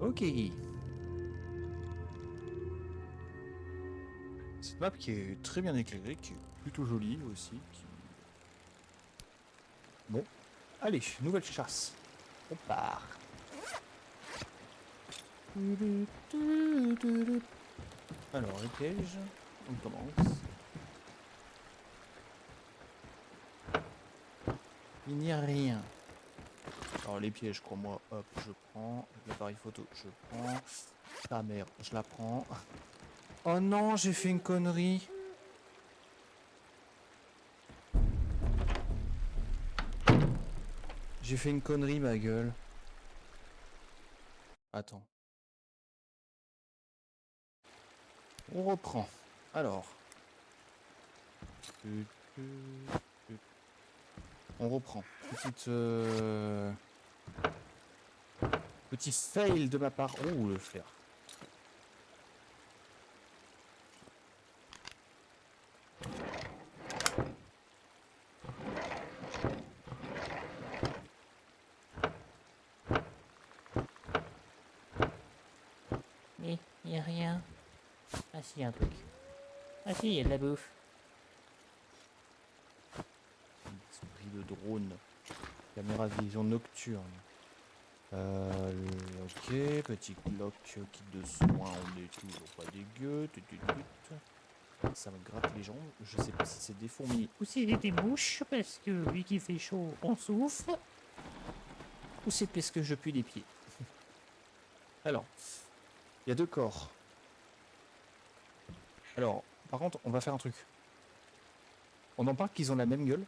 Ok. Cette map qui est très bien éclairée, qui est plutôt jolie aussi. Bon, allez, nouvelle chasse. On part. Alors, les pièges, on commence. Il n'y a rien. Alors, les pièges, crois-moi, hop, je prends. L'appareil photo, je prends. Ta mère, je la prends. Oh non, j'ai fait une connerie. J'ai fait une connerie, ma gueule. Attends. On reprend. Alors. On reprend. Petit fail de ma part. Oh, le fer. Mais il n'y a rien. Ah si, y a un truc. Ah si, il y a de la bouffe. Esprit de drone. Caméra de vision nocturne. Ok, petit bloc kit de soins, on est toujours pas dégueu. Ça me gratte les jambes. Je sais pas si c'est des fourmis. Ou c'est des mouches, parce que vu qu'il fait chaud, on souffre. Ou c'est parce que je pue des pieds. Alors, il y a deux corps. Alors, par contre, on va faire un truc. On en parle qu'ils ont la même gueule.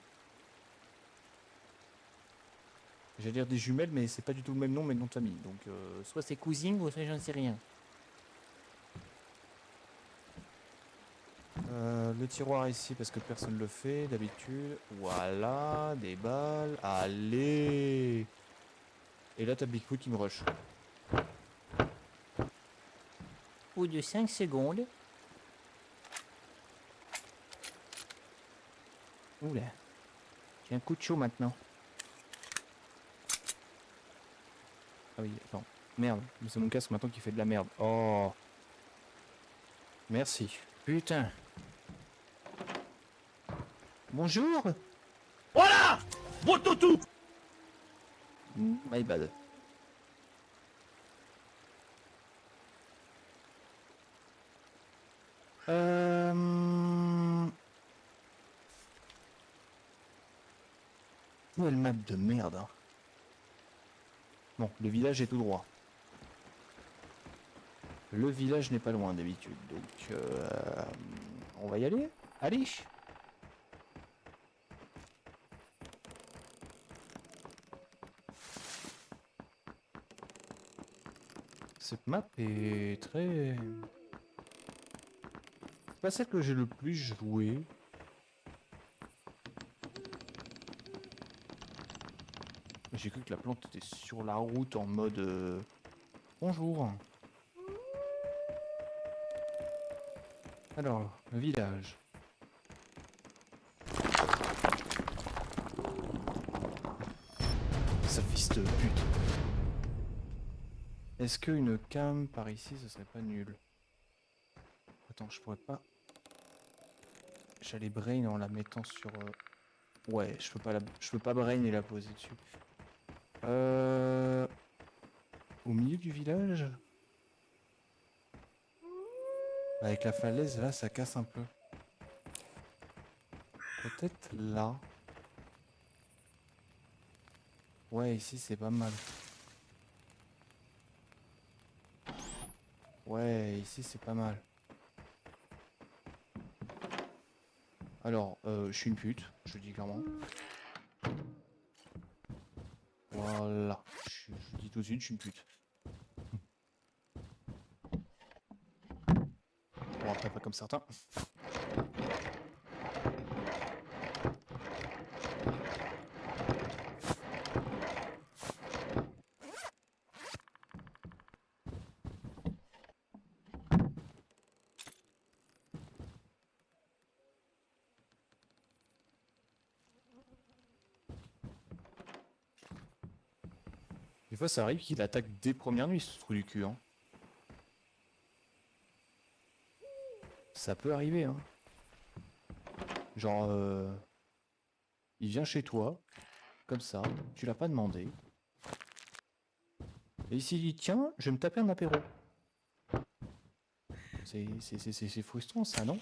J'allais dire des jumelles, mais c'est pas du tout le même nom, mais le nom de famille. Donc, Soit c'est cousine, ou soit j'en sais rien. le tiroir ici, parce que personne le fait d'habitude. Voilà, des balles. Allez! Et là, t'as Bigfoot qui me rush. Au bout de 5 secondes. Oula. J'ai un coup de chaud maintenant. Ah oui, attends. Merde, c'est mon casque maintenant qui fait de la merde. Oh, merci. Putain. Bonjour. Voilà! Bototou! My bad. Nouvelle map de merde. Hein. Bon, le village est tout droit. Le village n'est pas loin d'habitude, donc on va y aller. Allez. Cette map est très... C'est pas celle que j'ai le plus joué. J'ai cru que la plante était sur la route en mode... Bonjour. Alors, le village. Sale fils de pute. Est-ce qu'une cam par ici, ce serait pas nul? Attends, je pourrais pas... J'allais brain en la mettant sur... Ouais, je peux pas brain et la poser dessus. Au milieu du village? Avec la falaise, là, ça casse un peu. Peut-être là. Ouais, ici, c'est pas mal. Ouais, ici, c'est pas mal. Alors, je suis une pute, je le dis clairement. Voilà. Je dis tout de suite, je suis une pute. Bon, après, pas comme certains. Des fois, ça arrive qu'il attaque dès première nuit, ce trou du cul, hein. Ça peut arriver, hein. Genre, il vient chez toi, comme ça, tu l'as pas demandé. Et il s'est dit, tiens, je vais me taper un apéro. C'est frustrant, ça, non?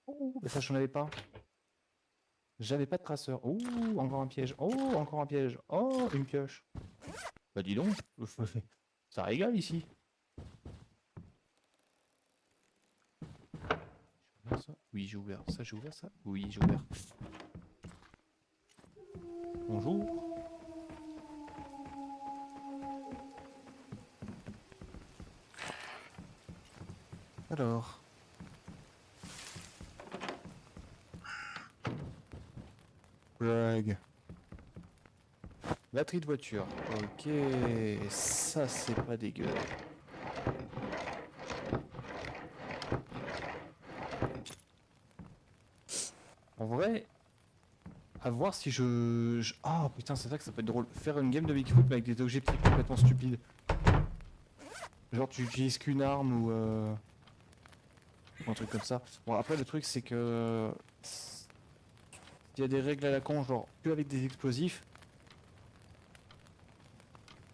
Oh, bah ça, j'en avais pas. J'avais pas de traceur. Oh, encore un piège. Oh, encore un piège. Oh, une pioche. Bah dis donc, ça régale ici. J'ai ouvert ça? Oui, j'ai ouvert ça. J'ai ouvert ça? Oui, j'ai ouvert. Bonjour. Alors. Brag. Batterie de voiture. Ok, ça c'est pas dégueu. En vrai, à voir si Ah putain, c'est vrai que ça peut être drôle. Faire une game de Bigfoot mais avec des objectifs complètement stupides. Genre tu utilises qu'une arme ou un truc comme ça. Bon après le truc c'est que il y a des règles à la con, genre que avec des explosifs.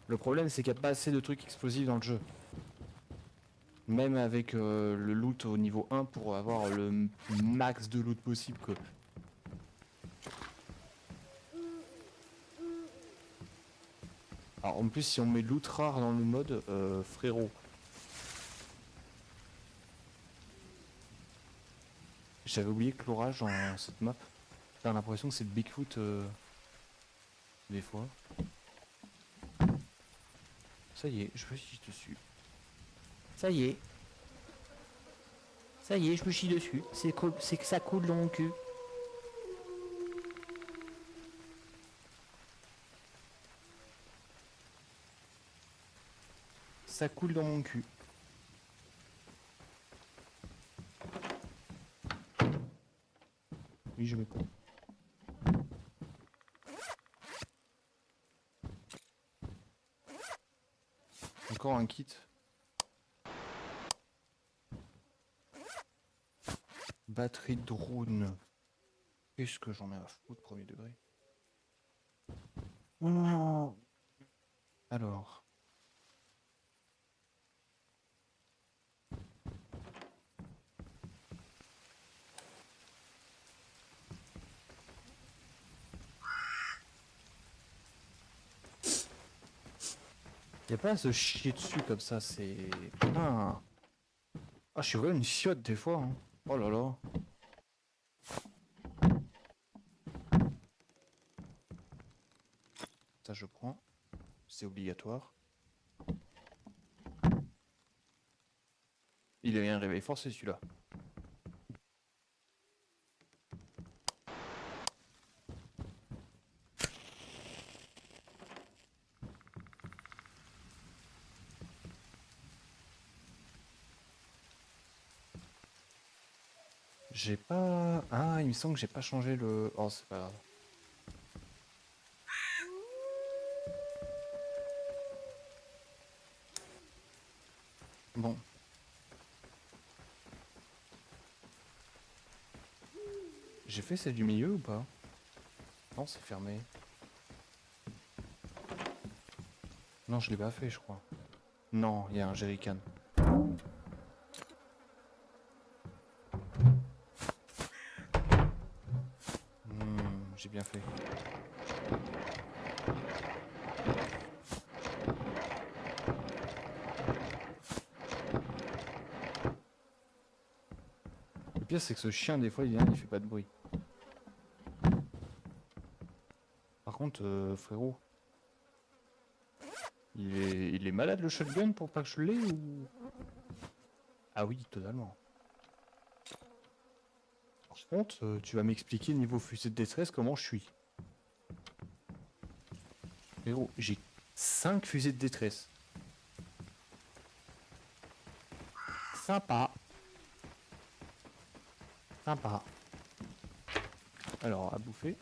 Le problème c'est qu'il n'y a pas assez de trucs explosifs dans le jeu. Même avec le loot au niveau 1 pour avoir le max de loot possible quoi. Alors en plus si on met loot rare dans le mode, frérot. J'avais oublié que l'orage dans cette map, j'ai l'impression que c'est de Bigfoot des fois. Ça y est, je me chie dessus. Ça y est. Ça y est, je me chie dessus. C'est que ça coule dans mon cul. Ça coule dans mon cul. Oui, je me prends. Encore un kit. Batterie de drone. Qu'est-ce que j'en ai à foutre, premier degré. Alors. Y'a pas à se chier dessus comme ça, c'est... Putain. Ah, je suis vraiment une chiotte des fois, hein. Oh là là. Ça, je prends. C'est obligatoire. Il a eu un réveil forcé, celui-là. J'ai pas... Ah, il me semble que j'ai pas changé le... Oh, c'est pas grave. Bon. J'ai fait celle du milieu ou pas? Non, c'est fermé. Non, je l'ai pas fait, je crois. Non, il y a un jerrycan. J'ai bien fait. Le pire, c'est que ce chien, des fois, il vient, il fait pas de bruit. Par contre, frérot, il est malade le shotgun pour pas que je l'ai ou... Ah oui, totalement. Par contre, tu vas m'expliquer niveau fusée de détresse comment je suis. Frérot, j'ai 5 fusées de détresse. Sympa. Sympa. Alors, à bouffer.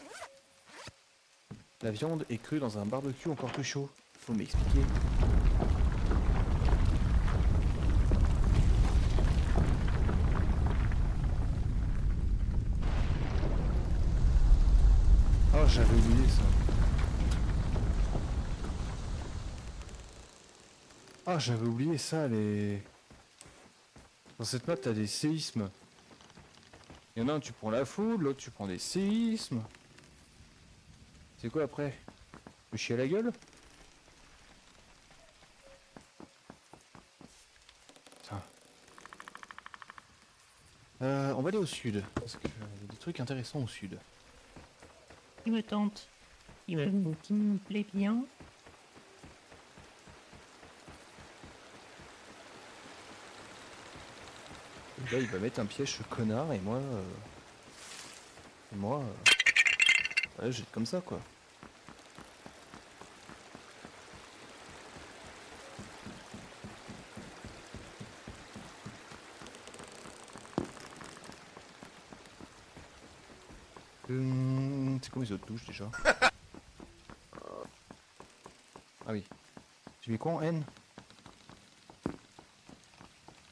La viande est crue dans un barbecue encore tout chaud. Faut m'expliquer. Oh, j'avais oublié ça. Ah, j'avais oublié ça, les... Dans cette map, t'as des séismes. Il y en a un, tu prends la foudre, l'autre, tu prends des séismes. C'est quoi après? Me chier à la gueule? Putain. On va aller au sud, parce qu'il y a des trucs intéressants au sud. Qui me tente. Qui me plaît bien. Et là, il va mettre un piège, ce connard, et moi... ouais, j'ai comme ça, quoi. C'est quoi mes autres touches, déjà? Ah oui. J'ai mis quoi en N?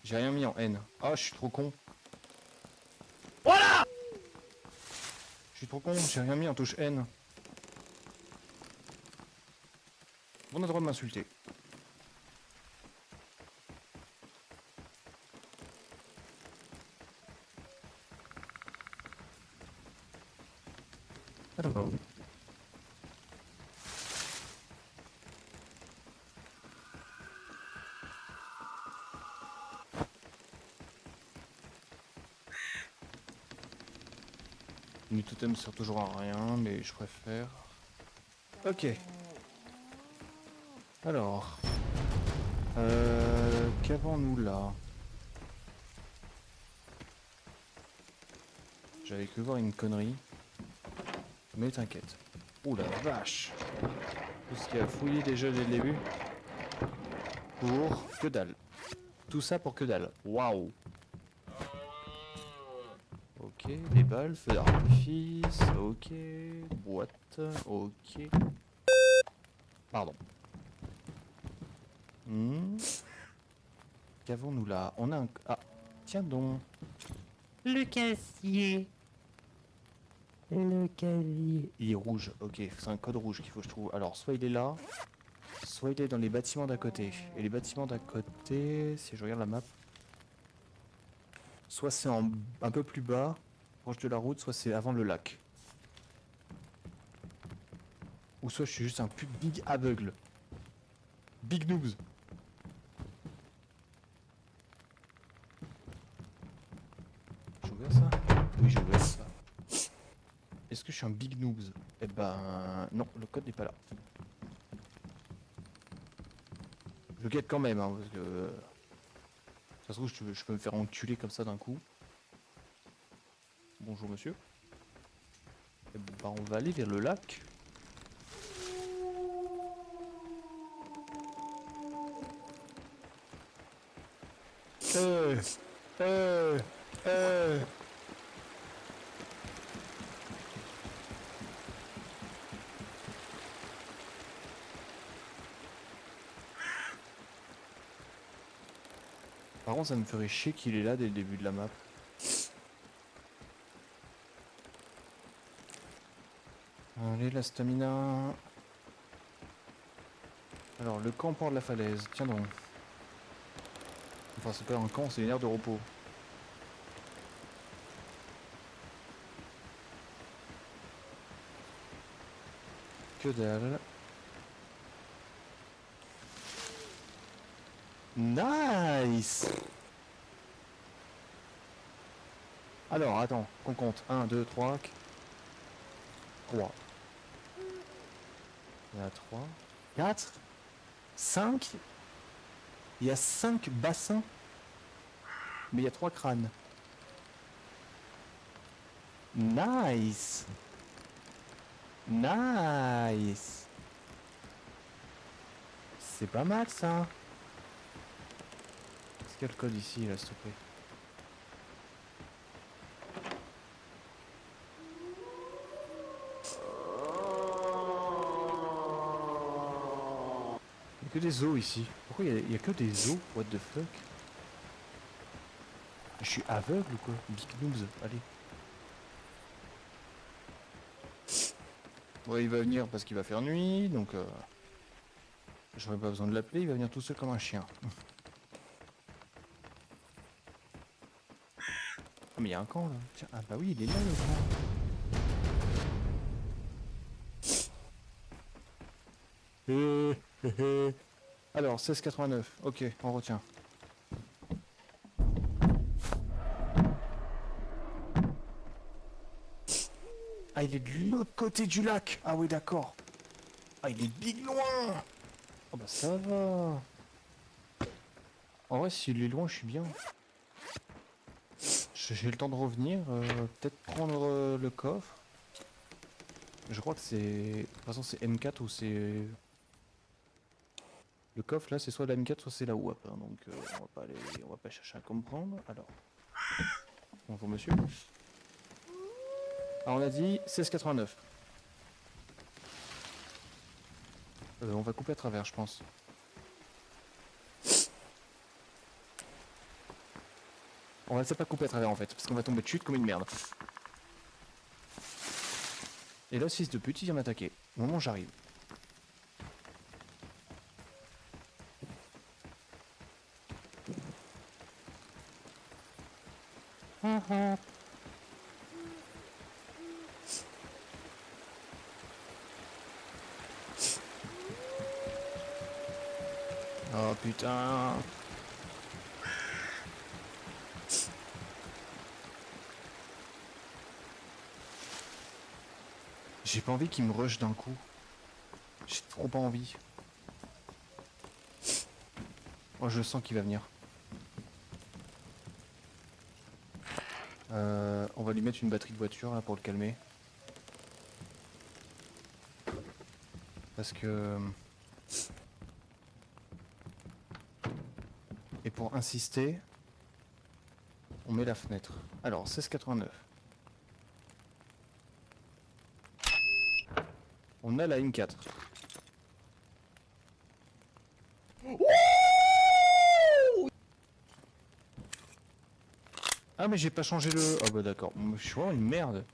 J'ai rien mis en N. Ah, je suis trop con. Voilà! Je suis trop con, j'ai rien mis en touche N. On a le droit de m'insulter. Alors. Mes totems sert toujours à rien, mais je préfère. Ok. Alors. Qu'avons-nous là? J'avais cru voir une connerie. Mais t'inquiète. Ouh la vache! Tout ce qu'il y a fouillé déjà dès le début. Pour que dalle. Tout ça pour que dalle. Waouh! Ok, des balles, feu d'artifice, ok, boîte, ok. Pardon. Qu'avons-nous là? On a un... Ah, tiens donc. Le casier. Le casier. Il est rouge, ok, c'est un code rouge qu'il faut que je trouve. Alors, soit il est là, soit il est dans les bâtiments d'à côté. Et les bâtiments d'à côté, si je regarde la map, soit c'est un peu plus bas, proche de la route, soit c'est avant le lac. Ou soit je suis juste un big aveugle. Big noobs. J'ai ouvert ça? Oui, j'ai ouvert ça. Est-ce que je suis un big noobs? Eh ben... non, le code n'est pas là. Je guette quand même, hein, parce que... Ça se trouve, je peux me faire enculer comme ça d'un coup. Bonjour monsieur. Eh ben, on va aller vers le lac. Euh, euh, euh. Par contre, ça me ferait chier qu'il est là dès le début de la map. Allez, la stamina. Alors, le camp port de la falaise. Tiens donc. Enfin, c'est pas un camp, c'est une aire de repos. Que dalle. Nice! Alors, attends, qu'on compte. 1, 2, 3, 3. Il y en a 3. 4. 5. Il y a 5 bassins. Mais il y a 3 crânes. Nice! Nice! C'est pas mal ça. Est-ce qu'il y a le code ici, là, s'il te plaît? Il y a que des os ici. Pourquoi il y a que des os? What the fuck? Je suis aveugle ou quoi? Big noobs, allez. Ouais, il va venir parce qu'il va faire nuit, donc j'aurais pas besoin de l'appeler, il va venir tout seul comme un chien. Ah mais il y a un camp là. Tiens, ah bah oui, il est là le camp. Alors, 16,89. Ok, on retient. Ah, il est de l'autre côté du lac. Ah oui, d'accord. Ah, il est big loin. Oh bah ça va. En vrai, s'il est loin, je suis bien. J'ai le temps de revenir. Peut-être prendre le coffre. Je crois que c'est... De toute façon, c'est M4 ou c'est... Le coffre là, c'est soit la M4, soit c'est la WAP. Hein, donc on va pas aller... On va pas chercher à comprendre. Alors... Bonjour monsieur. Alors on a dit 16,89. On va couper à travers, je pense. On va pas couper à travers en fait, parce qu'on va tomber de chute comme une merde. Et là, ce fils de pute, il vient m'attaquer. Au moment où j'arrive. Oh putain. J'ai pas envie qu'il me rush d'un coup. J'ai trop pas envie. Oh, je sens qu'il va venir. On va lui mettre une batterie de voiture là pour le calmer. Parce que... Et pour insister, on met la fenêtre. Alors, 16,89. On a la M4. Ah mais j'ai pas changé le... Oh bah d'accord, je suis vraiment une merde.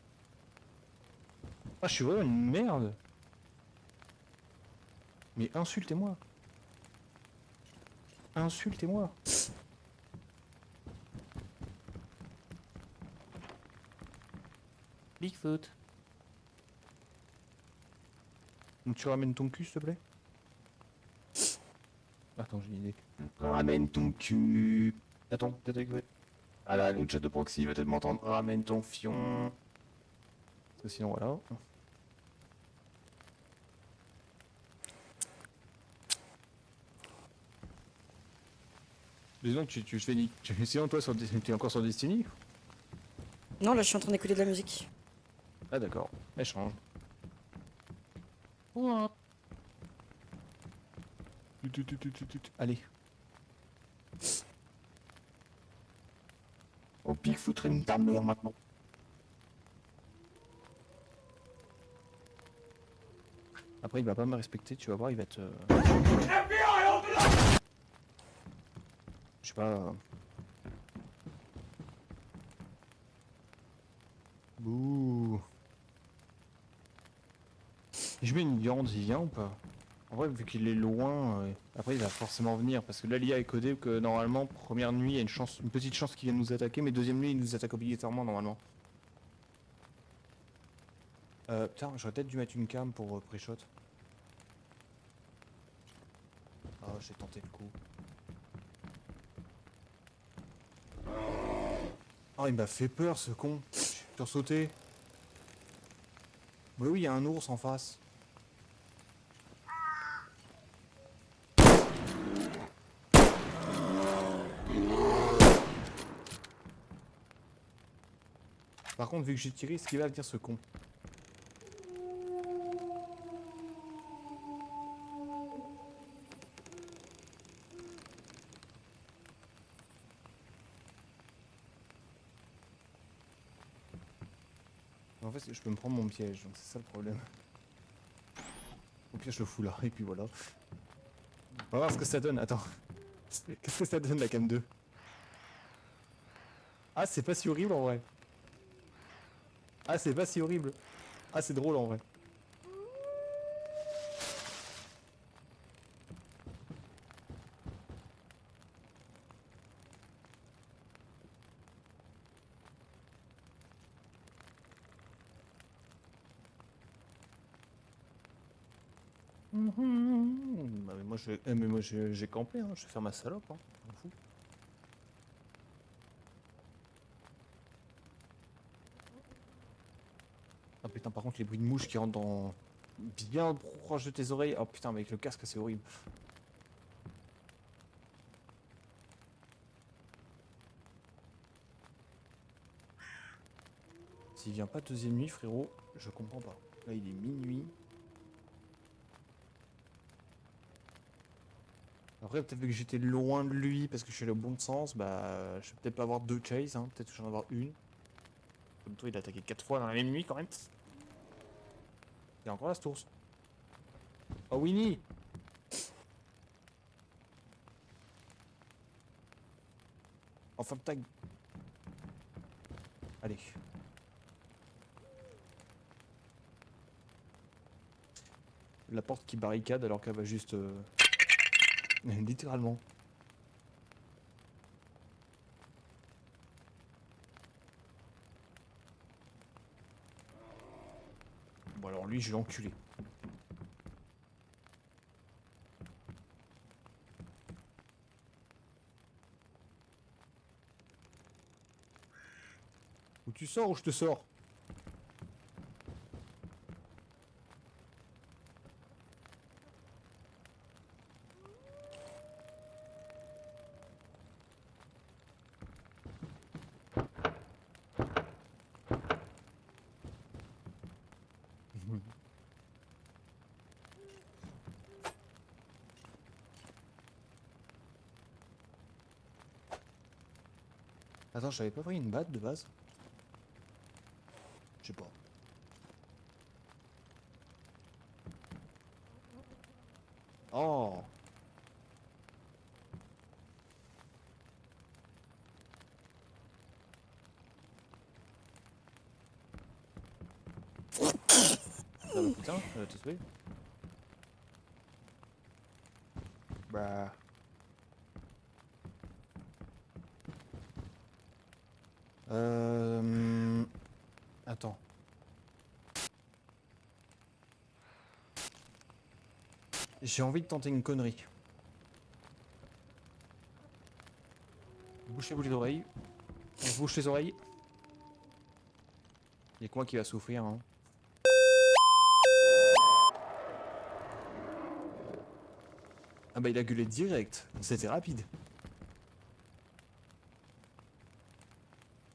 Ah je suis vraiment une merde. Mais insultez-moi. Insultez-moi. Bigfoot. Donc tu ramènes ton cul s'il te plaît. Attends, j'ai une idée. Ramène ton cul. Attends, peut-être avec... Ah là, le chat de proxy va peut-être m'entendre. Ramène ton fion. Parce que sinon voilà. Disons que tu fais nique. Sinon toi sur... tu es encore sur Destiny? Non, là, je suis en train d'écouter de la musique. Ah d'accord, échange. What? Allez. Au pire, foutre une ta mère maintenant. Après, il va pas me respecter, tu vas voir, il va être... Je sais pas... Bouh. Et je mets une viande, il vient ou pas? En vrai, vu qu'il est loin, après il va forcément venir, parce que là l'IA est codé que normalement, première nuit, il y a une petite chance qu'il vienne nous attaquer, mais deuxième nuit, il nous attaque obligatoirement normalement. Putain, j'aurais peut-être dû mettre une cam pour pré-shot. Oh, j'ai tenté le coup. Oh, il m'a fait peur ce con. J'ai sursauté. Mais oui, il y a un ours en face. Par contre, vu que j'ai tiré, ce qu'il va dire ce con? En fait, je peux me prendre mon piège, donc c'est ça le problème. Au pire, je le fous là, et puis voilà. On va voir ce que ça donne, attends. Qu'est-ce que ça donne la cam 2? Ah, c'est pas si horrible en vrai. Ah, c'est pas si horrible. Ah, c'est drôle en vrai. Bah, mais moi, j'ai campé, hein. Je vais faire ma salope, hein. Je m'en fous. Ah putain, par contre, les bruits de mouches qui rentrent dans... bien proche de tes oreilles. Oh putain, mais avec le casque, c'est horrible. S'il vient pas deuxième nuit, frérot, je comprends pas. Là, il est minuit. Après, peut-être que j'étais loin de lui parce que je suis allé au bon sens, bah, je vais peut-être pas avoir deux chases, hein. Peut-être que j'en vais avoir une. Comme toi, il a attaqué 4 fois dans la même nuit quand même. Il y a encore la source. Oh Winnie! Enfin tag. Allez. La porte qui barricade alors qu'elle va juste... littéralement. Bon alors lui, je l'ai enculé. Ou tu sors ou je te sors. Attends, j'avais pas pris une batte de base? Je sais pas. Oh! Ah bah putain, t'es sauvé. Bah... Attends. J'ai envie de tenter une connerie. Bouchez-vous les oreilles. On se bouche les oreilles. Y'a que moi qui va souffrir, hein. Ah bah il a gueulé direct. C'était rapide.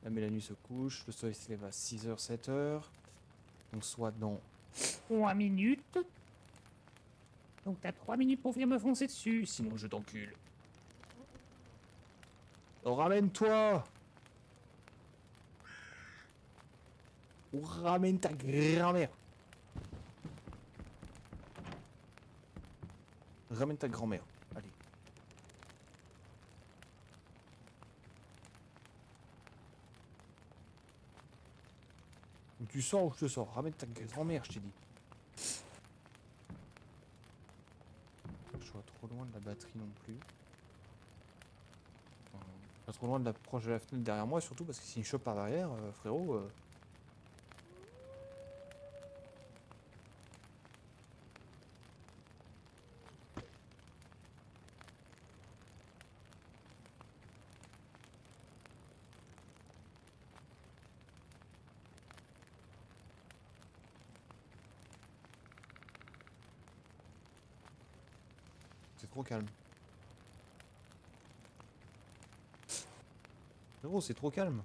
La nuit se couche, le soleil se lève à 6h, 7h. Donc soit dans... 3 minutes. Donc t'as 3 minutes pour venir me foncer dessus, sinon je t'encule. Oh, ramène-toi! Ou ramène ta grand-mère! Ramène ta grand-mère. Allez. Ou tu sors ou je te sors. Ramène ta grand-mère, je t'ai dit. Je suis pas trop loin de la batterie non plus. Enfin, pas trop loin de l'approche de la fenêtre derrière moi, surtout parce que s'il me chope par derrière, frérot... C'est trop calme. Frérot, c'est trop calme.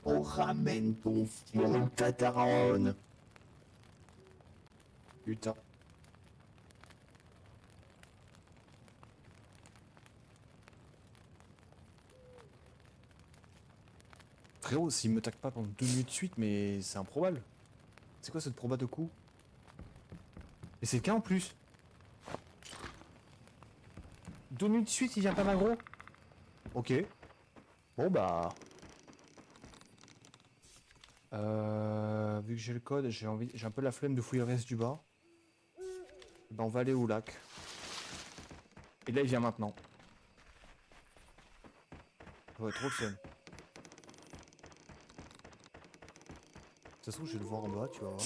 On ramène ton fion tataronne. Putain. Frérot, s'il me tacle pas pendant 2 minutes de suite, mais c'est improbable. C'est quoi cette proba de coup? Et c'est le cas en plus. 2 minutes de suite, il vient pas m'aggro. Ok. Bon bah... vu que j'ai le code, j'ai un peu la flemme de fouiller le reste du bas. Ben on va aller au lac. Et là il vient maintenant. J'aurais trop le seum. De toute façon je vais le voir en bas, tu vas voir.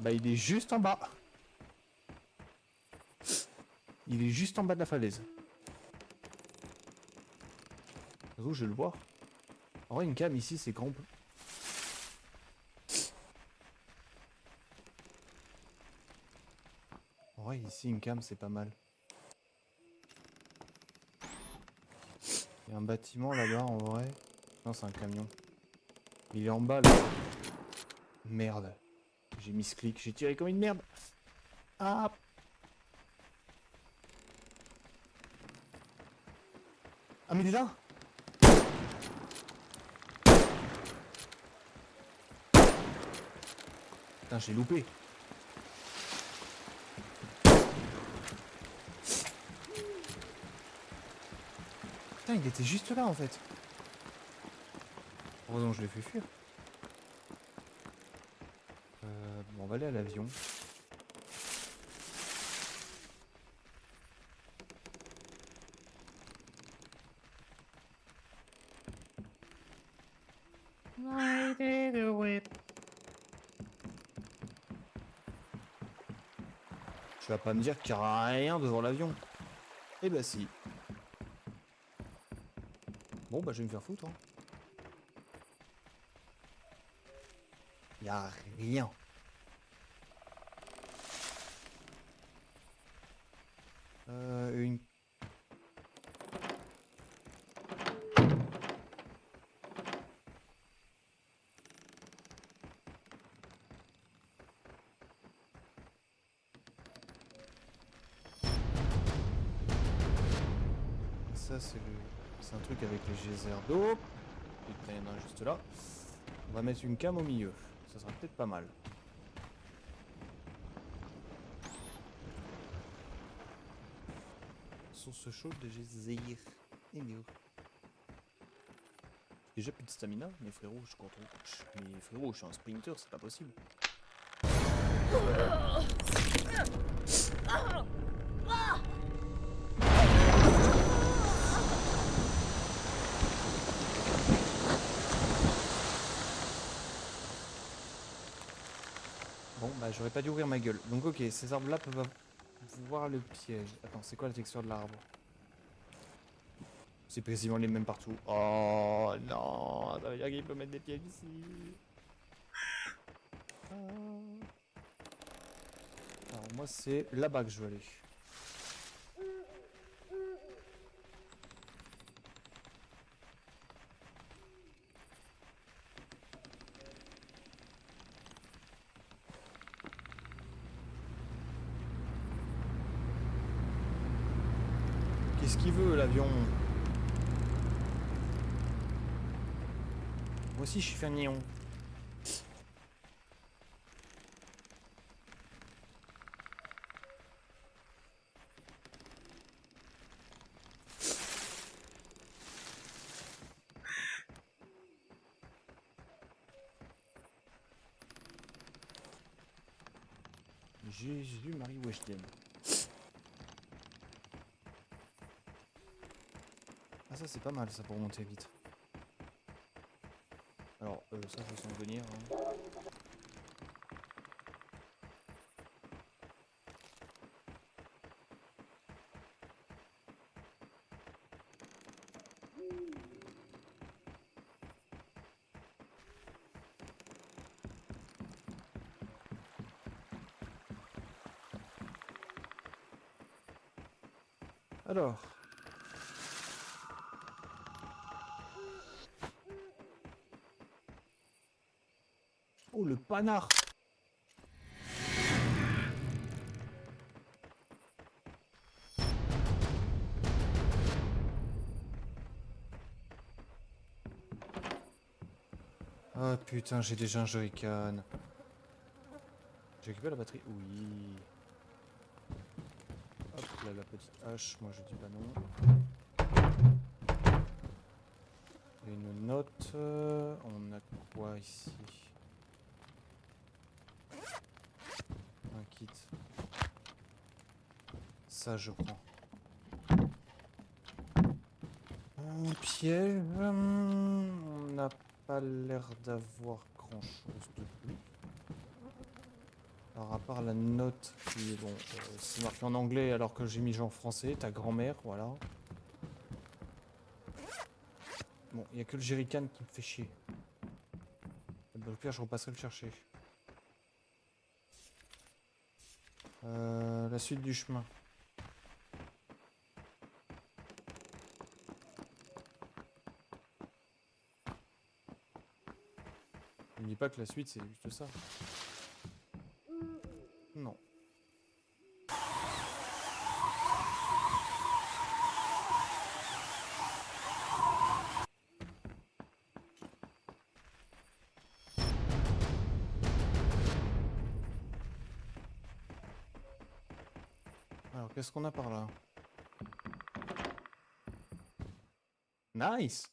Bah il est juste en bas. Il est juste en bas de la falaise. De toute façon je vais le voir. En vrai une cam ici c'est grand. En vrai ici une cam c'est pas mal. Il y a un bâtiment là-bas en vrai. Non c'est un camion. Il est en bas là. Merde. J'ai mis ce clic, j'ai tiré comme une merde. Ah. Ah mais il est là. Putain j'ai loupé. Putain il était juste là en fait. Heureusement je l'ai fait fuir. Bon on va aller à l'avion. I did it. Tu vas pas me dire qu'il y aura rien devant l'avion. Eh bah si. Bon bah je vais me faire foutre hein. Y a rien. Une... Ça c'est le... C'est un truc avec les geysers d'eau. Putain il y en a un juste là. On va mettre une cam au milieu. Ça sera peut-être pas mal. Source chaude de geysers. Et mieux. Déjà plus de stamina, mais frérot, je contrôle. Mais frérot, je suis un sprinter, c'est pas possible. Bon, bah j'aurais pas dû ouvrir ma gueule. Donc ok, ces arbres-là peuvent voir le piège. Attends, c'est quoi la texture de l'arbre? C'est précisément les mêmes partout. Oh non, ça veut dire qu'il peut mettre des pièges ici. Ah. Alors moi c'est là-bas que je veux aller. Qu'est-ce qu'il veut l'avion? Moi aussi je suis fait un néon. Jésus Marie Weshden. Ah ça c'est pas mal ça pour monter vite. Alors ça je sens venir. Hein. Alors. Oh le panard. Oh putain, j'ai déjà un jerrycan. J'ai récupéré la batterie? Oui. Hop là, la petite hache, moi je dis pas non. Et une note. On a quoi ici? Un kit. Ça je prends. Un piège. On n'a pas l'air d'avoir grand chose de plus. Alors à part la note qui est bon, c'est marqué en anglais alors que j'ai mis en français, ta grand-mère, voilà. Bon, il n'y a que le jerrycan qui me fait chier. Au pire, je repasserai le chercher. La suite du chemin. Ne dis pas que la suite c'est juste ça. Non. Alors, qu'est-ce qu'on a par là? Nice!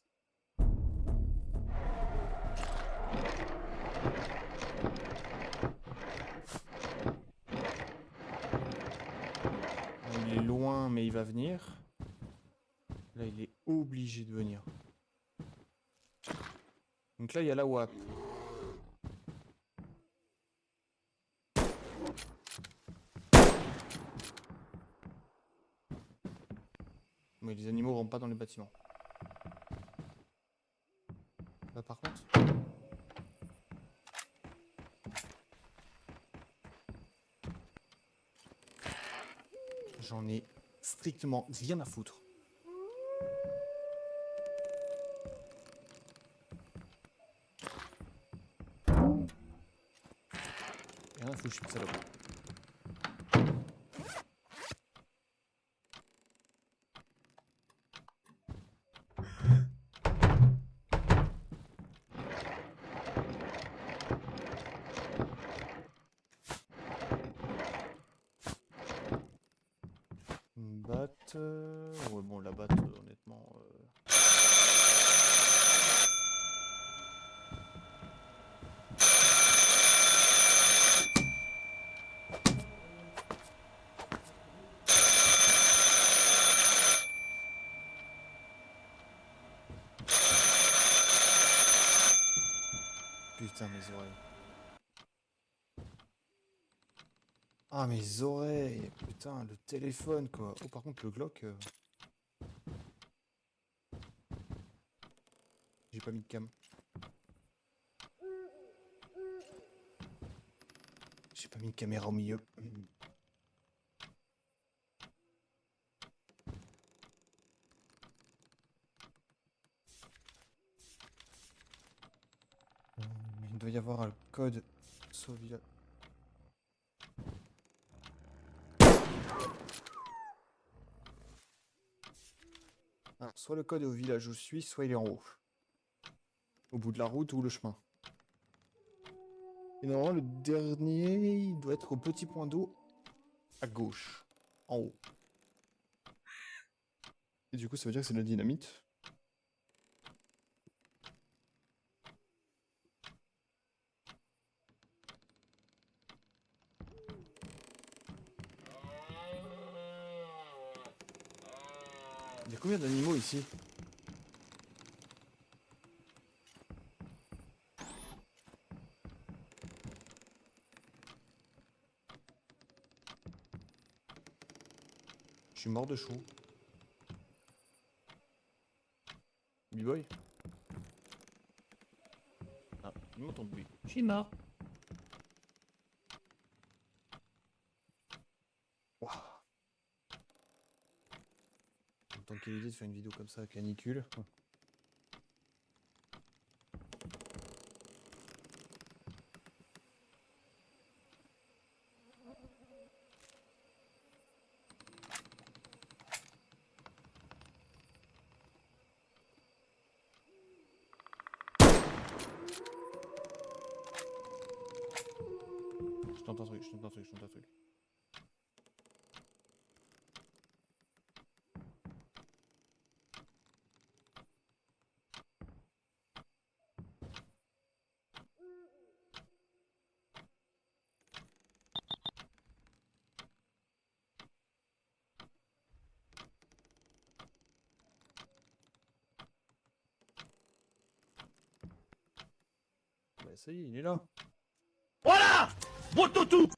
Il est loin, mais il va venir. Là, il est obligé de venir. Donc là, il y a la WAP. Mais les animaux rentrent pas dans les bâtiments. Là, par contre... J'en ai strictement rien à foutre. Rien à foutre, je suis une salope. Une batte... Ouais, bon, la batte, honnêtement... Putain, mes oreilles. Ah, mes oreilles. Putain, le téléphone, quoi. Oh, par contre, le Glock... J'ai pas mis de cam. J'ai pas mis de caméra au milieu. Il doit y avoir un code sauvegarde. Ah, soit le code est au village où je suis, soit il est en haut. Au bout de la route ou le chemin. Et normalement, le dernier, il doit être au petit point d'eau à gauche, en haut. Et du coup, ça veut dire que c'est de la dynamite. Il y a combien d'animaux ici? Je suis mort de chaud. B-boy? Ah, il m'entend bruit. Je suis mort. Waouh. Tant quelle idée de faire une vidéo comme ça à canicule. tente un truc, je tente un truc, je tente un truc. Bah ça y est, il est là. Voilà! Bototou!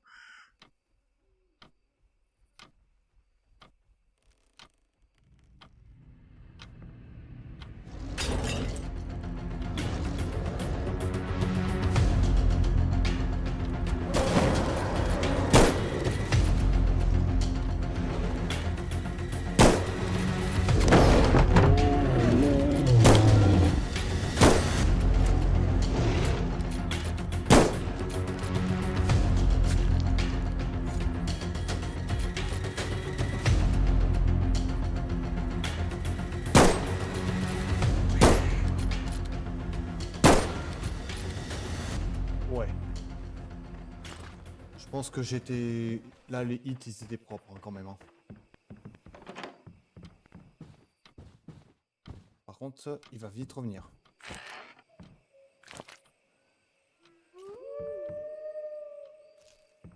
Ouais. Je pense que j'étais... Là, les hits, ils étaient propres hein, quand même. Hein. Par contre, il va vite revenir.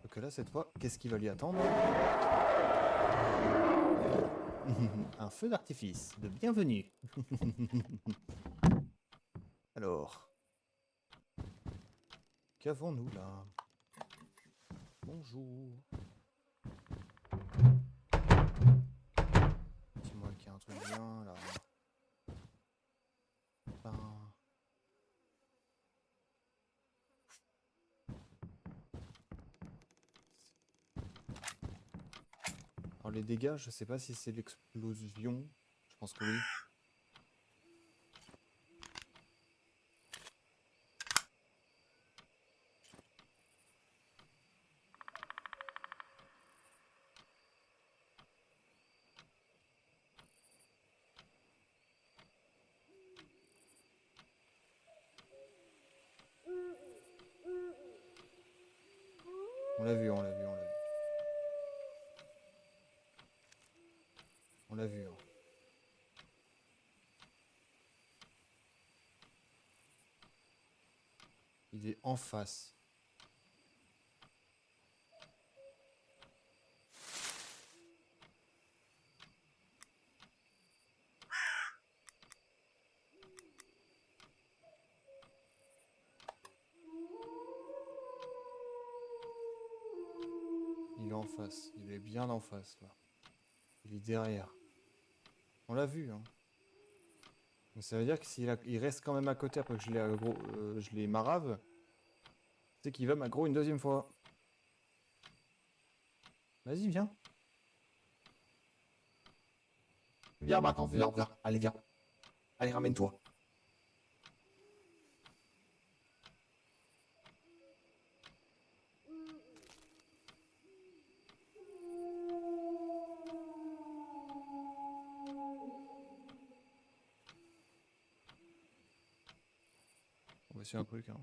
Donc là, cette fois, qu'est-ce qu'il va lui attendre? Un feu d'artifice de bienvenue. Alors... Qu'avons-nous là? Bonjour. Dis-moi qu'il y a un truc bien là. Ben... Alors les dégâts, je sais pas si c'est l'explosion. Je pense que oui. On l'a vu, on l'a vu, on l'a vu. On l'a vu. Hein. Il est en face. Il est en face. Il est bien en face là. Il est derrière. On l'a vu. Hein. Mais ça veut dire que il reste quand même à côté après que je l'ai aggro, je l'ai marave, c'est qu'il va m'aggro une deuxième fois. Vas-y, viens. Viens maintenant, viens, viens. Allez, viens. Allez, ramène-toi. On va essayer un truc. Hein.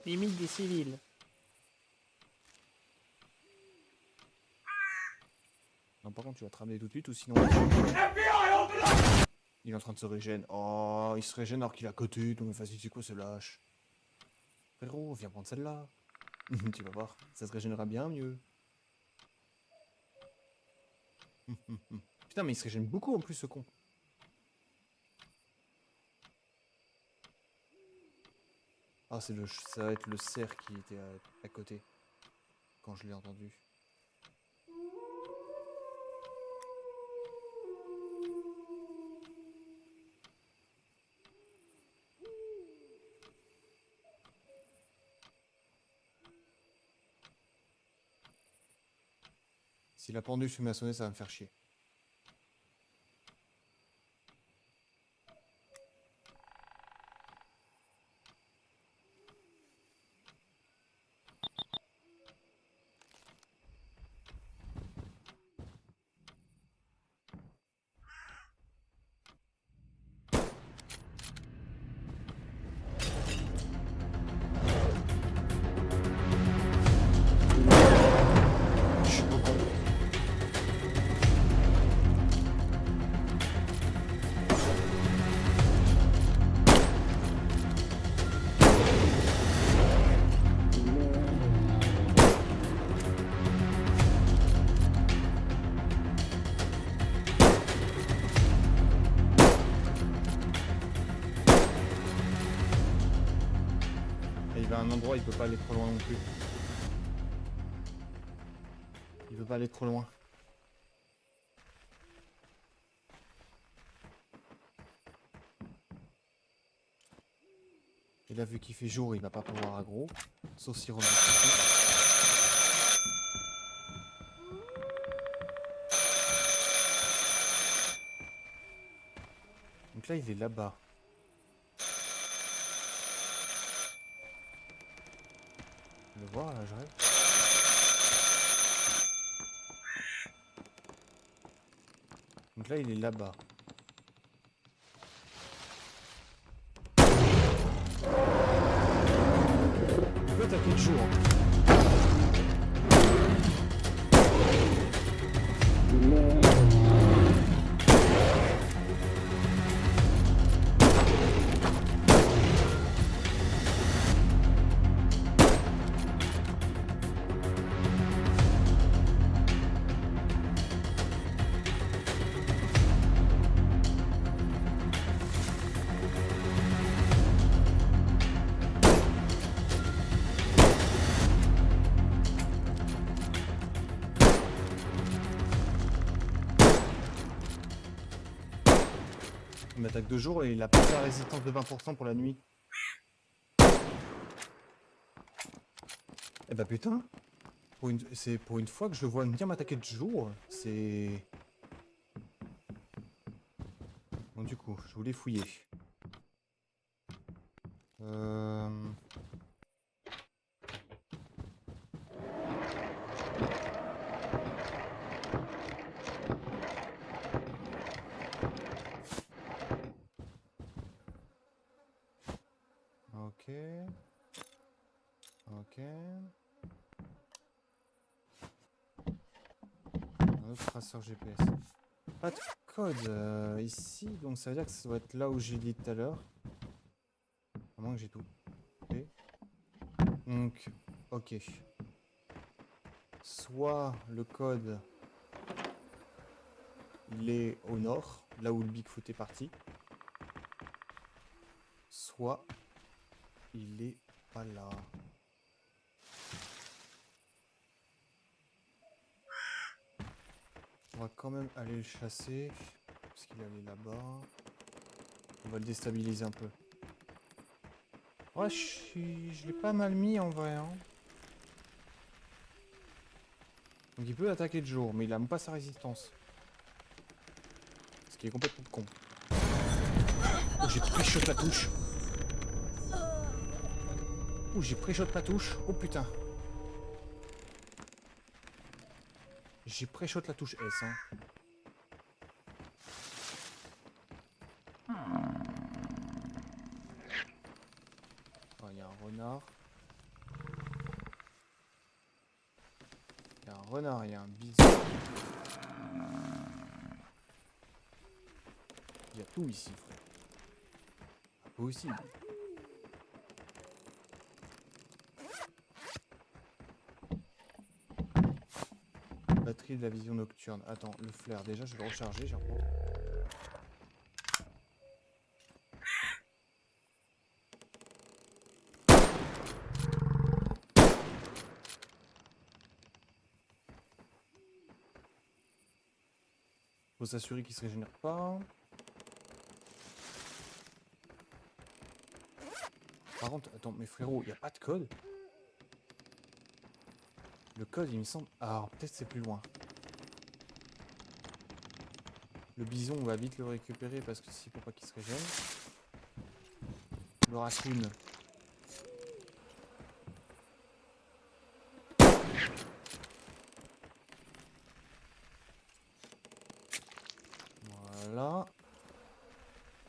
Limite des civils. Non, par contre, tu vas te ramener tout de suite ou sinon. Il est en train de se régénérer. Oh, il se régène alors qu'il est à côté. Donc, vas-y, c'est quoi ce lâche? Frérot, viens prendre celle-là. Tu vas voir, ça se régénérera bien mieux. Putain, mais il se régène beaucoup en plus, ce con. Ah, ça va être le cerf qui était à côté. Quand je l'ai entendu. Si la pendule se met à sonner, ça va me faire chier. il va à un endroit, il peut pas aller trop loin non plus. Il veut pas aller trop loin. Et là, vu qu'il fait jour, il va pas pouvoir aggro. Sauf s'il revient. Donc là, il est là-bas. Je le vois, là, je rêve. Donc là, il est là-bas. Il peut attaquer le jour. Il m'attaque de jour et il a pas la résistance de 20% pour la nuit. Eh bah putain, c'est pour une fois que je le vois bien m'attaquer de jour, c'est... Bon du coup, je voulais fouiller. Ok. Ok. Un autre traceur GPS. Pas de code ici, donc ça veut dire que ça doit être là où j'ai dit tout à l'heure. À moins que j'ai tout. Ok. Donc, ok. Soit le code, il est au nord, là où le Bigfoot est parti. Soit il est pas là. On va quand même aller le chasser, parce qu'il est allé là-bas. On va le déstabiliser un peu. Ouais, je l'ai pas mal mis en vrai. Hein. Donc il peut attaquer de jour, mais il a même pas sa résistance. Ce qui est complètement con. Oh, j'ai pré-shot la touche. Oh, j'ai pré-shot la touche. Oh putain. J'ai pré-shot la touche S. Hein. Oh, il y a un renard. Il y a un renard, il y a un bison. Il y a tout ici, frère. Pas possible. Batterie de la vision nocturne. Attends, le flair, déjà je vais le recharger, j'en reprends. Faut s'assurer qu'il se régénère pas. Par contre, attends, mais frérot, il n'y a pas de code? Le code, il me semble... Ah, peut-être c'est plus loin. Le bison, on va vite le récupérer parce que si, pour pas qu'il se régène. Le raccoon. Voilà.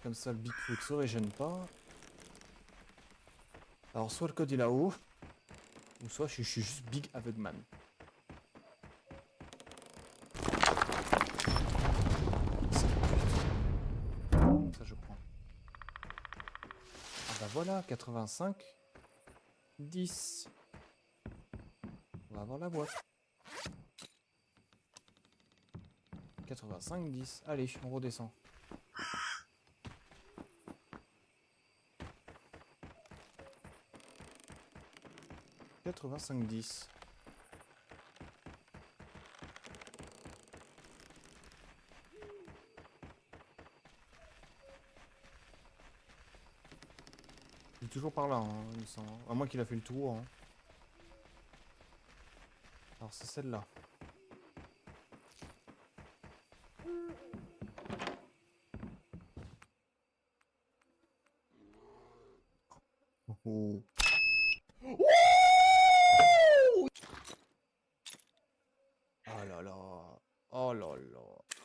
Comme ça, le Bigfoot se régène pas. Alors, soit le code est là-haut, ou soit je suis juste Big Aveugman. Ça, je prends. Ah bah voilà, 85, 10. On va avoir la boîte. 85, 10. Allez, on redescend. 85-10. Il est toujours par là, hein, il me semble. À moins qu'il a fait le tour. Hein. Alors c'est celle-là. Oh. Oh là là. Oh là là.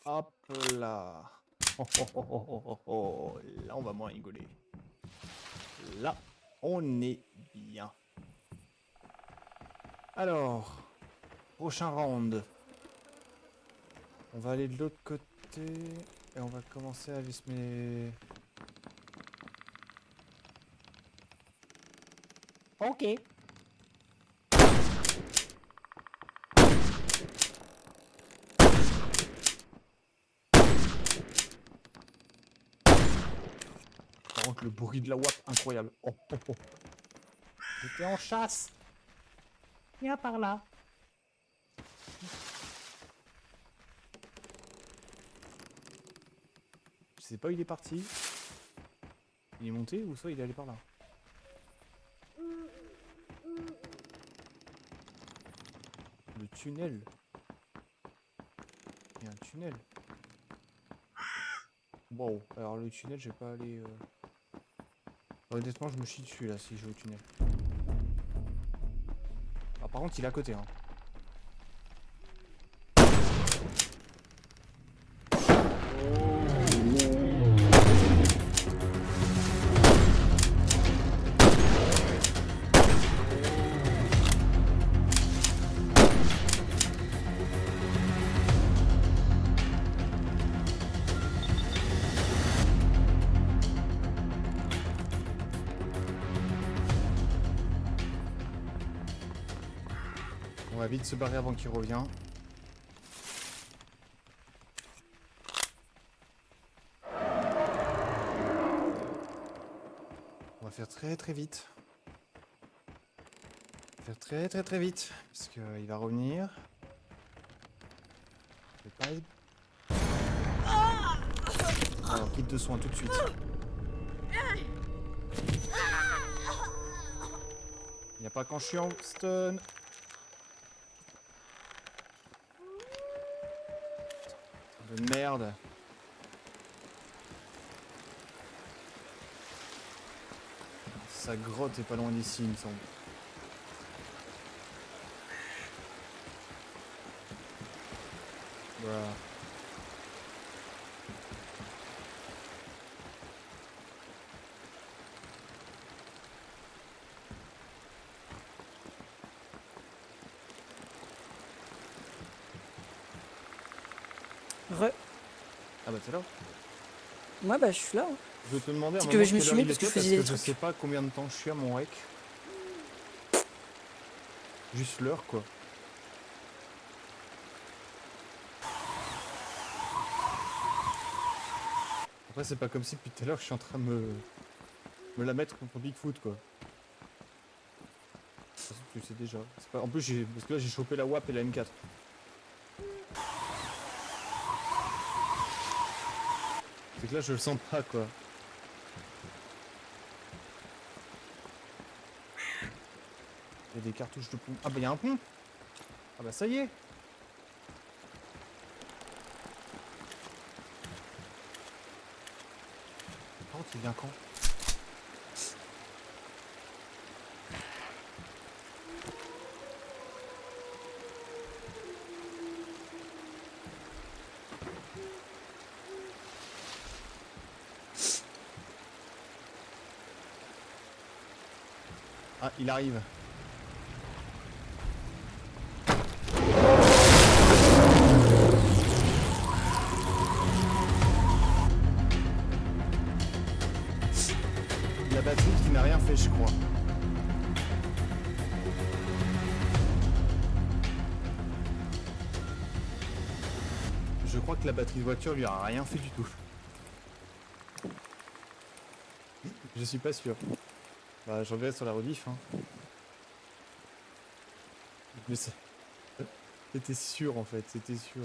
Hop là. Oh, oh, oh, oh, oh, oh, oh. Là, on va moins rigoler. Là, on est bien. Alors, prochain round. On va aller de l'autre côté et on va commencer à aller se mettre... Ok. Par contre, le bruit de la WAP, incroyable. Oh, oh, oh. J'étais en chasse. Viens par là. Je sais pas où il est parti. Il est monté ou soit il est allé par là. Le tunnel. Il y a un tunnel. Wow. Alors le tunnel, je vais pas aller... Honnêtement, je me chie dessus là si je vais au tunnel. Ah, par contre, il est à côté. Hein. On va vite se barrer avant qu'il revienne. On va faire très très vite. Faire très très très vite. Parce qu'il va revenir. Je vais pas être... Alors, kit de soins tout de suite. Il n'y a pas quand je suis en stun. De merde. Sa grotte est pas loin d'ici, il me semble. Voilà. Ah bah t'es là. Moi, bah, je suis là. Hein. Je vais te demander à un C'est moment que je me quelle suis heure mis il parce que était, je faisais des je trucs. sais pas combien de temps je suis à mon rec. Juste l'heure quoi. Après c'est pas comme si depuis tout à l'heure je suis en train de me la mettre contre Bigfoot quoi. De toute façon, tu le sais déjà. Pas... En plus parce que là j'ai chopé la WAP et la M4. C'est que là je le sens pas quoi. Il y a des cartouches de pont. Ah bah il y a un pont. Ah bah ça y est. Par contre il vient quand? Ah il arrive. La batterie qui n'a rien fait je crois. Je crois que la batterie de voiture lui a rien fait du tout. Je suis pas sûr. Bah j'en vais sur la rediff hein. Mais c'était sûr en fait, c'était sûr.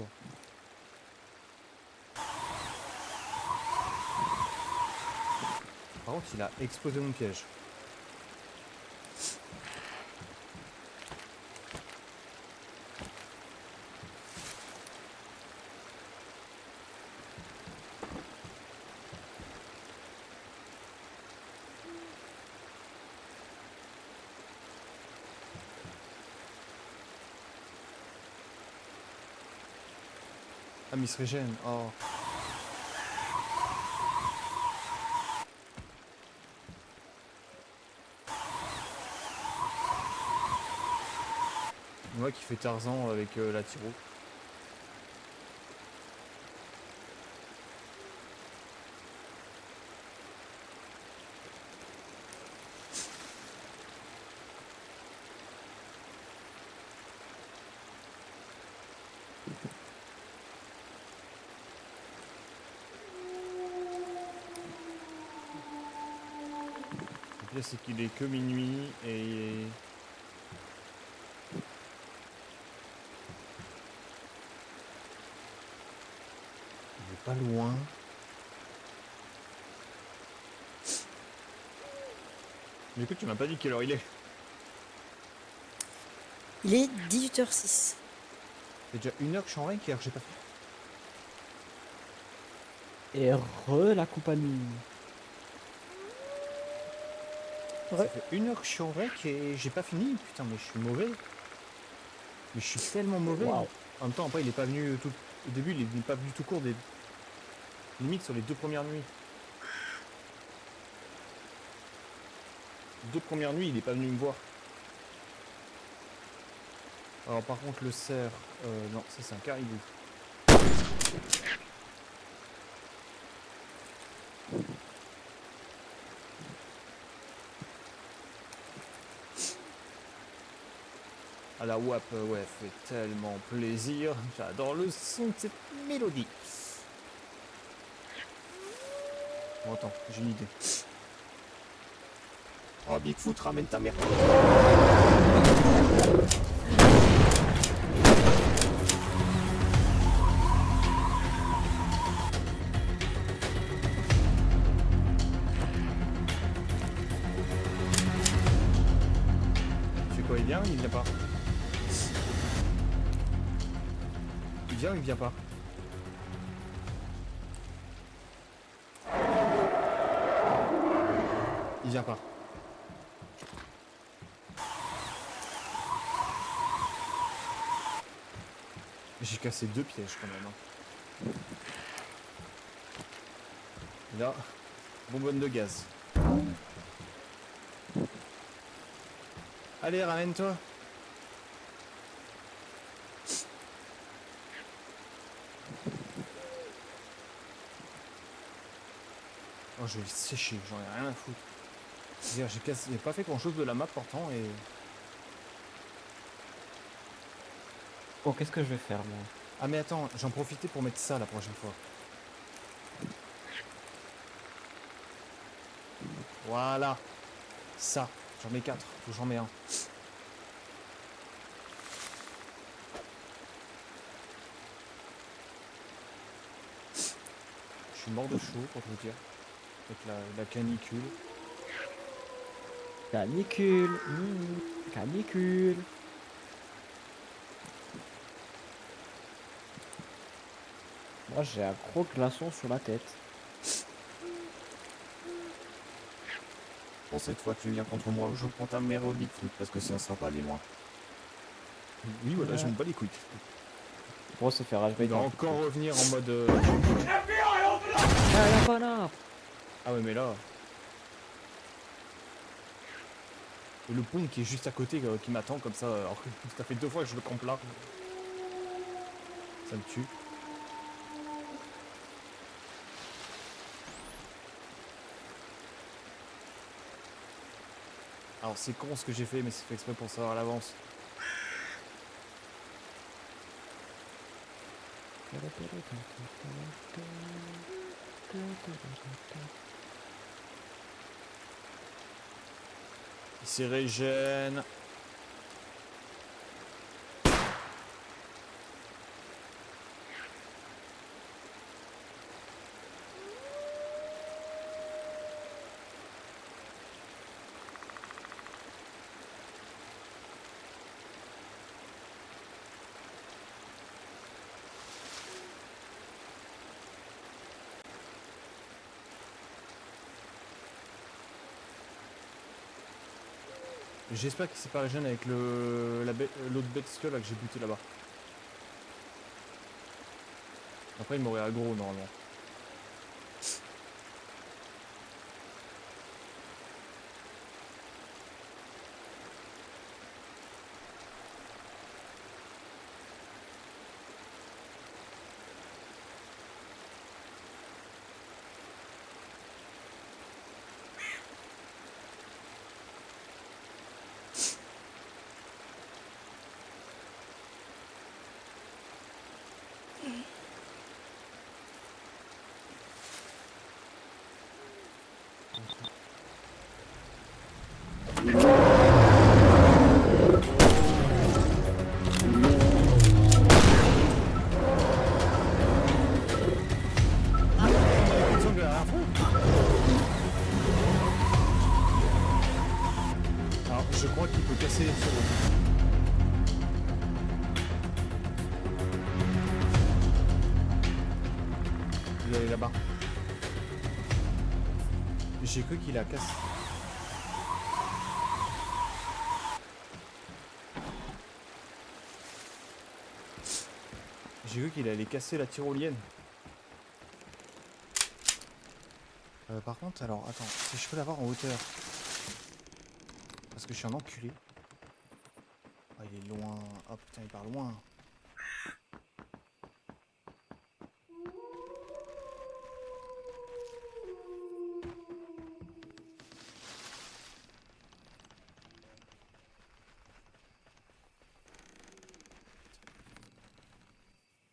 Par contre, il a explosé mon piège. Ah, mais il se régène. Oh. Moi qui fais Tarzan avec la Tiro. Le pire c'est qu'il est que minuit et... Il est pas loin. Mais écoute, tu m'as pas dit quelle heure il est. Il est 18h06. C'est déjà 1 heure que je suis en rank hier, j'ai pas fait. Et la compagnie. Ça fait 1 heure que je suis en rank et j'ai pas fini. Putain, mais je suis mauvais. Mais je suis tellement mauvais. Waouh. En même temps, après, il est pas venu tout... Au début, il est pas venu tout court des... Limite sur les 2 premières nuits. 2 premières nuits, il est pas venu me voir. Alors par contre le cerf, non, ça c'est un caribou. Ah la WAP, ouais, fait tellement plaisir. J'adore le son de cette mélodie. Bon attends, j'ai une idée. Oh, Bigfoot, ramène ta mère. Tu sais quoi, il vient ou il vient pas? Il vient ou il vient pas? Il vient pas. J'ai cassé 2 pièges quand même. Hein. Là, bonbonne de gaz. Allez, ramène-toi. Oh, je vais le sécher, j'en ai rien à foutre. J'ai pas fait grand chose de la map pourtant et... Bon, qu'est-ce que je vais faire, moi? Ah mais attends, j'en profitais pour mettre ça la prochaine fois. Voilà. Ça. J'en mets 4. Faut que j'en mets un. Je suis mort de chaud pour vous dire. Avec la canicule. Canicule. Canicule. Moi, j'ai un gros glaçon sur la tête. Bon, cette fois, tu viens contre moi, je prends ta mère au Bigfoot, parce que ça sera pas aller loin. Oui voilà, je me bats les couilles. Bon, c'est faire HB. Il va encore revenir en mode... Ah, y'a pas là. Ah ouais mais là... Et le pont qui est juste à côté qui m'attend comme ça, alors que ça fait 2 fois que je le campe là. Ça me tue. Alors c'est con ce que j'ai fait mais c'est fait exprès pour savoir à l'avance. Il se régène. J'espère qu'il s'est pas régène avec l'autre bestiole là que j'ai buté là-bas. Après il m'aurait aggro normalement. Alors je crois qu'il peut casser les tirs. Il est allé là-bas. J'ai cru qu'il a cassé. J'ai vu qu'il allait casser la tyrolienne. Par contre, alors, attends, si je peux l'avoir en hauteur. Parce que je suis un enculé. Ah, il est loin. Oh putain, il part loin.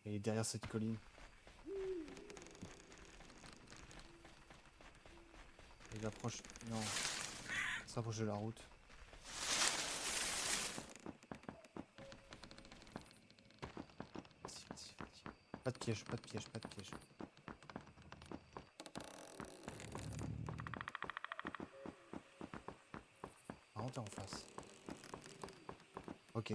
Il est derrière cette colline. Il approche. Non. Il s'approche de la route. Vas-y, vas-y, vas-y. Pas de piège, pas de piège, pas de piège. Par contre, t'es en face. Ok.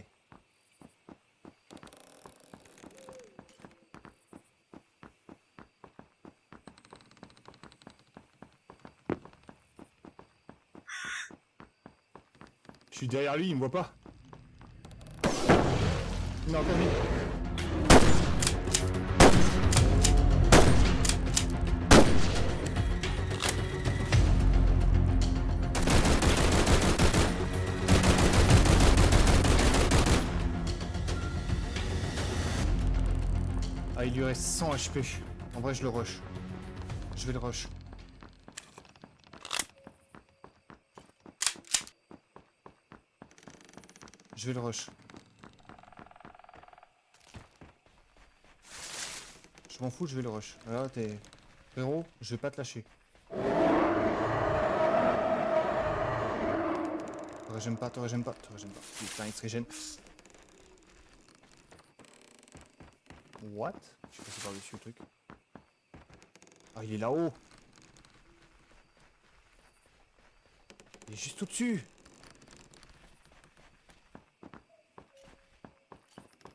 Je suis derrière lui, il me voit pas. Non, pas lui. Ah, il lui reste 100 HP. En vrai, je le rush. Je vais le rush. Je vais le rush. Je m'en fous, je vais le rush. Là, t'es... Frérot, je vais pas te lâcher. J'aime pas, j'aime pas, j'aime pas. Putain, il se régène. What? Je suis passé par-dessus le truc. Ah, il est là-haut. Il est juste au-dessus.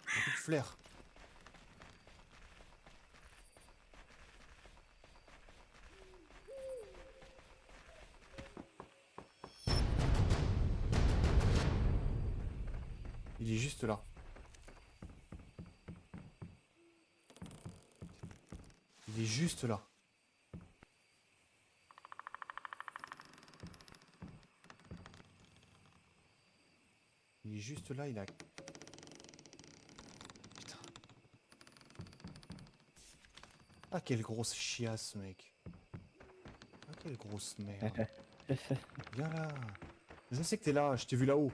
Un coup de flair. Il est juste là. Il est juste là. Il est juste là, il a... Putain. Ah, quelle grosse chiasse, mec. Ah, quelle grosse merde. Viens là. Je sais que t'es là, je t'ai vu là-haut.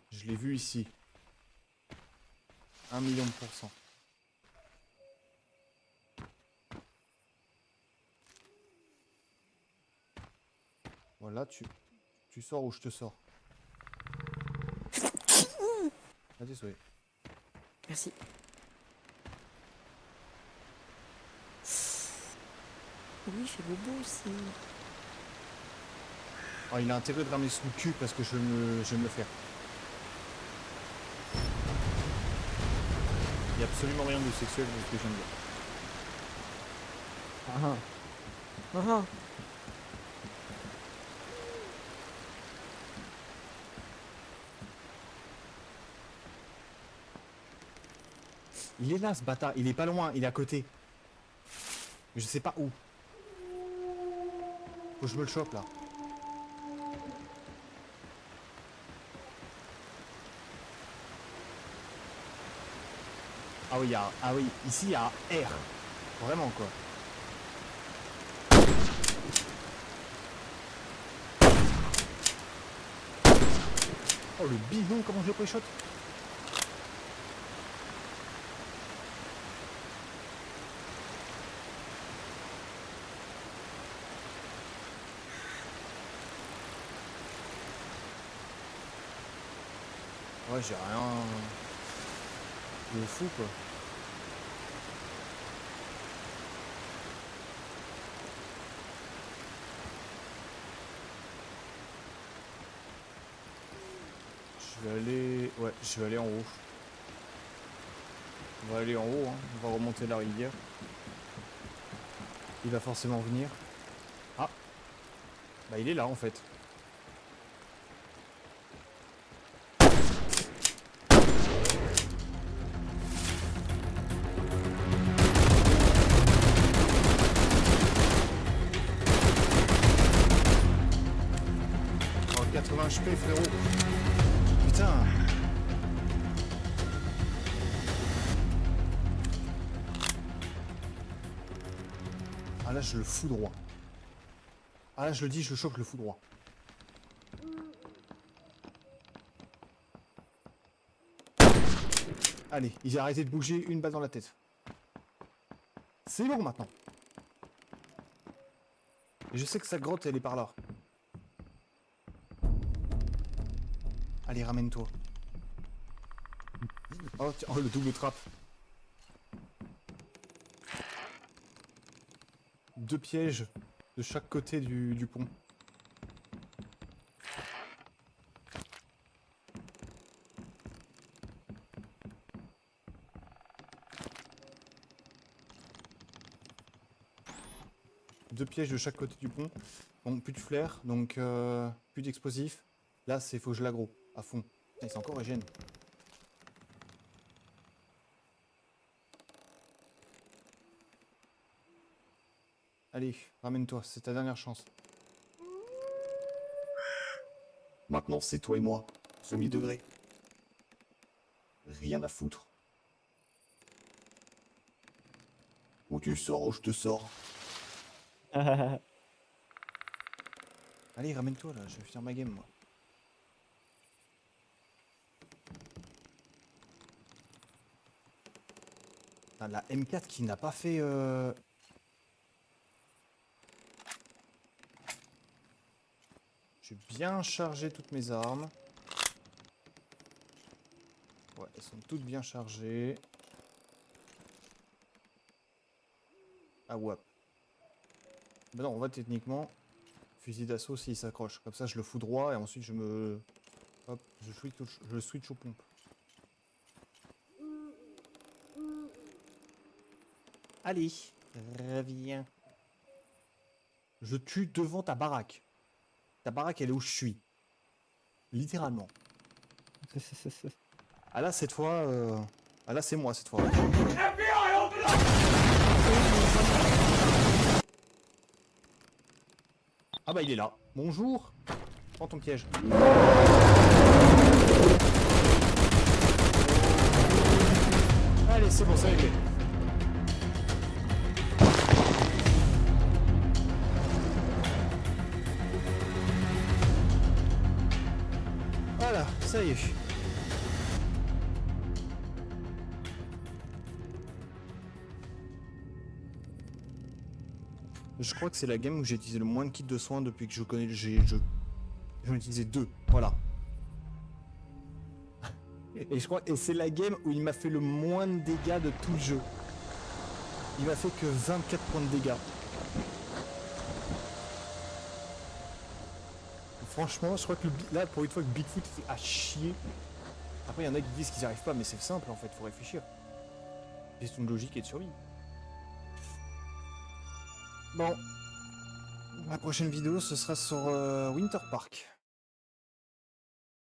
Je l'ai vu ici. 1 million de %. Voilà, tu sors ou je te sors. Ah, désolé. Merci. Oui, il fait beau aussi. Oh, il a intérêt de ramener sous le cul parce que je vais me le faire. Il n'y a absolument rien de sexuel dans ce que je viens de dire. Ah, Ah, ah. Il est là ce bâtard, il est pas loin, il est à côté. Je sais pas où. Faut que je me le chope là. Ah oui, ah oui, ici il y a R. Vraiment quoi. Oh le bidon, comment je le pré-shot. Ouais, j'ai rien de fou quoi. Je vais aller... Ouais, je vais aller en haut. On va aller en haut, hein. On va remonter la rivière. Il va forcément venir. Ah. Bah il est là en fait. Oh, 80 HP frérot. Putain. Ah là je le fous droit. Ah là je le dis, je le chope, je le fous droit. Allez, il a arrêté de bouger, une balle dans la tête. C'est bon maintenant. Et je sais que sa grotte elle est par là. Allez, ramène-toi. Oh, tiens, oh, le double trap. Deux pièges de chaque côté du pont. Deux pièges de chaque côté du pont. Bon, plus de flair, donc plus d'explosifs. Là, c'est faut que je l'aggro à fond. Putain, c'est encore régène. Allez, ramène-toi, c'est ta dernière chance. Maintenant, c'est toi et moi, semi-degré. Rien à foutre. Ou tu sors ou je te sors. Allez, ramène-toi là, je vais finir ma game moi. Ah, la M4 qui n'a pas fait... J'ai bien chargé toutes mes armes. Ouais, elles sont toutes bien chargées. Ah ouais. Ben non, on va techniquement... Fusil d'assaut s'il s'accroche. Comme ça je le fous droit et ensuite je me... Hop, je switch aux pompes. Allez, reviens. Je tue devant ta baraque. Ta baraque elle est où je suis. Littéralement. Ah là cette fois... Ah là c'est moi cette fois. Ah bah il est là. Bonjour. Prends ton piège. Allez c'est bon, c'est réglé. Voilà, ça y est. Je crois que c'est la game où j'ai utilisé le moins de kits de soins depuis que je connais le jeu. J'en ai utilisé 2, voilà. Et je crois que c'est la game où il m'a fait le moins de dégâts de tout le jeu. Il m'a fait que 24 points de dégâts. Franchement, je crois que là, pour une fois que Bigfoot fait à chier. Après, il y en a qui disent qu'ils n'y arrivent pas, mais c'est simple en fait, faut réfléchir. Question de logique et de survie. Bon. La prochaine vidéo, ce sera sur Winter Park.